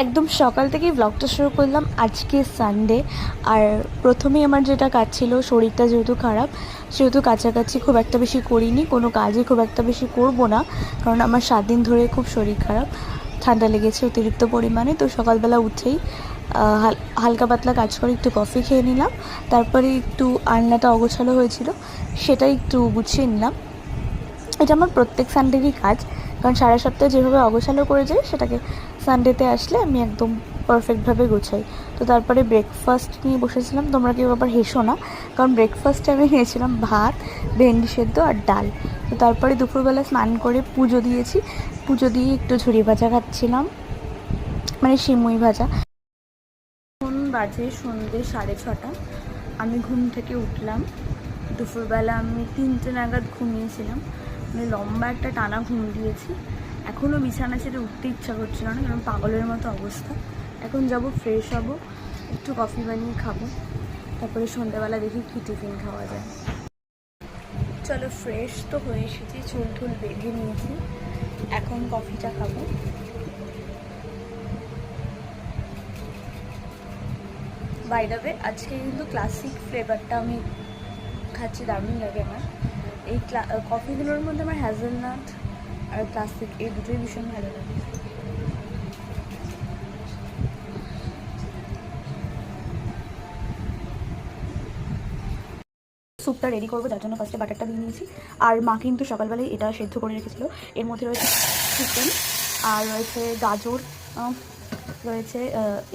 একদম সকাল থেকেই ব্লগটা শুরু করলাম। আজকে সানডে, আর প্রথমেই আমার যেটা কাজ ছিল, শরীরটা যেহেতু খারাপ সেহেতু কাছাকাছি খুব একটা বেশি করিনি, কোনো কাজই খুব একটা বেশি করব না, কারণ আমার 7 দিন ধরে খুব শরীর খারাপ, ঠান্ডা লেগেছে অতিরিক্ত পরিমাণে। তো সকালবেলা উঠেই হালকা পাতলা কাজ করে একটু কফি খেয়ে নিলাম, তারপরে একটু আলনাটা অগোছালো হয়েছিল সেটাই একটু গুছিয়ে নিলাম। এটা আমার প্রত্যেক সানডেরই কাজ, কারণ সারা সপ্তাহে যেভাবে অগোছালো করে যাই সেটাকে সানডেতে আসলে আমি একদম পারফেক্টভাবে গোছাই। তো তারপরে ব্রেকফাস্ট নিয়ে বসেছিলাম, তোমরা কেউ আবার হেসো না, কারণ ব্রেকফাস্টে আমি খেয়েছিলাম ভাত, ভেন্ডি সেদ্ধ আর ডাল। তো তারপরে দুপুরবেলা স্নান করে পুজো দিয়েছি, পুজো দিয়ে একটু ঝুড়ি ভাজা খাচ্ছিলাম, মানে সিমুই ভাজা। এখন বাজে সন্ধ্যে 6:30, আমি ঘুম থেকে উঠলাম। দুপুরবেলা আমি 3টে নাগাদ ঘুমিয়েছিলাম, মানে লম্বা একটা টানা ঘুম দিয়েছি। এখনও বিছানা ছেড়ে উঠতে ইচ্ছা করছিল না, কারণ পাগলের মতো অবস্থা। এখন যাব, ফ্রেশ হব, একটু কফি বানিয়ে খাবো, তারপরে সন্ধ্যাবেলা দেখি কী টিফিন খাওয়া যায়। চলো, ফ্রেশ তো হয়ে এসেছি, চুল টুল বেঁধে নিয়েছি, এখন কফিটা খাবো। বাই দ্য ওয়ে, আজকে কিন্তু ক্লাসিক ফ্লেভারটা আমি খাচ্ছি, দারুণ লাগে আমার। এই কফিগুলোর মধ্যে আমার হ্যাজেলনাট আর ক্লাসিক এই দুটোই ভীষণ ভালো লাগে। স্যুপটা রেডি করবো, যার জন্য ফার্স্টে বাটারটা দিয়ে নিয়েছি। আর মা কিন্তু সকালবেলায় এটা সেদ্ধ করে রেখেছিল। এর মধ্যে রয়েছে চিকেন, আর রয়েছে গাজর, রয়েছে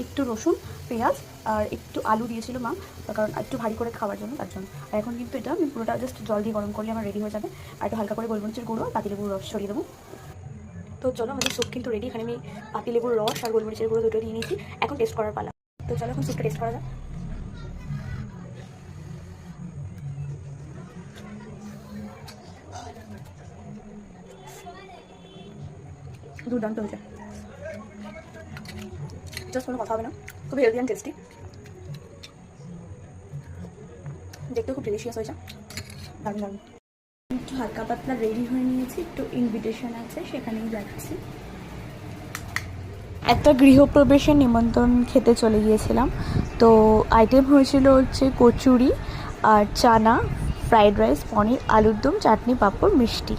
একটু রসুন, পেঁয়াজ, আর একটু আলু দিয়েছিল মা, কারণ একটু ভারী করে খাওয়ার জন্য, তার জন্য। আর এখন কিন্তু এটা আমি পুরোটা জাস্ট জল দিয়ে গরম করলে আমার রেডি হয়ে যাবে। আর একটু হালকা করে গোলমরিচের গুঁড়ো আর পাতিলেবুর রস ছড়িয়ে দেবো। তো চলো, আমাদের স্যুপ কিন্তু রেডি। এখানে আমি পাতিলেবুর রস আর গোলমরিচের গুঁড়ো দুটো দিয়ে নিয়েছি, এখন টেস্ট করার পালা। তো চলো এখন স্যুপটা টেস্ট করা যাক। দুর্দান্ত হয়েছে, জাস্ট কোনো কথা হবে না, খুব হেলদি অ্যান্ড টেস্টি, দেখতে খুব ডিলিশিয়াস হয়েছে, দারুণ দারুণ। একটু হালকা পাতলা রেডি হয়ে নিয়েছি, একটু ইনভিটেশন আছে সেখানেই যাচ্ছি। একটা গৃহপ্রবেশের নিমন্ত্রণ খেতে চলে গিয়েছিলাম। তো আইটেম হয়েছিল হচ্ছে কচুরি আর চানা, ফ্রাইড রাইস, পনির, আলুর দম, চাটনি, পাঁপড়, মিষ্টি।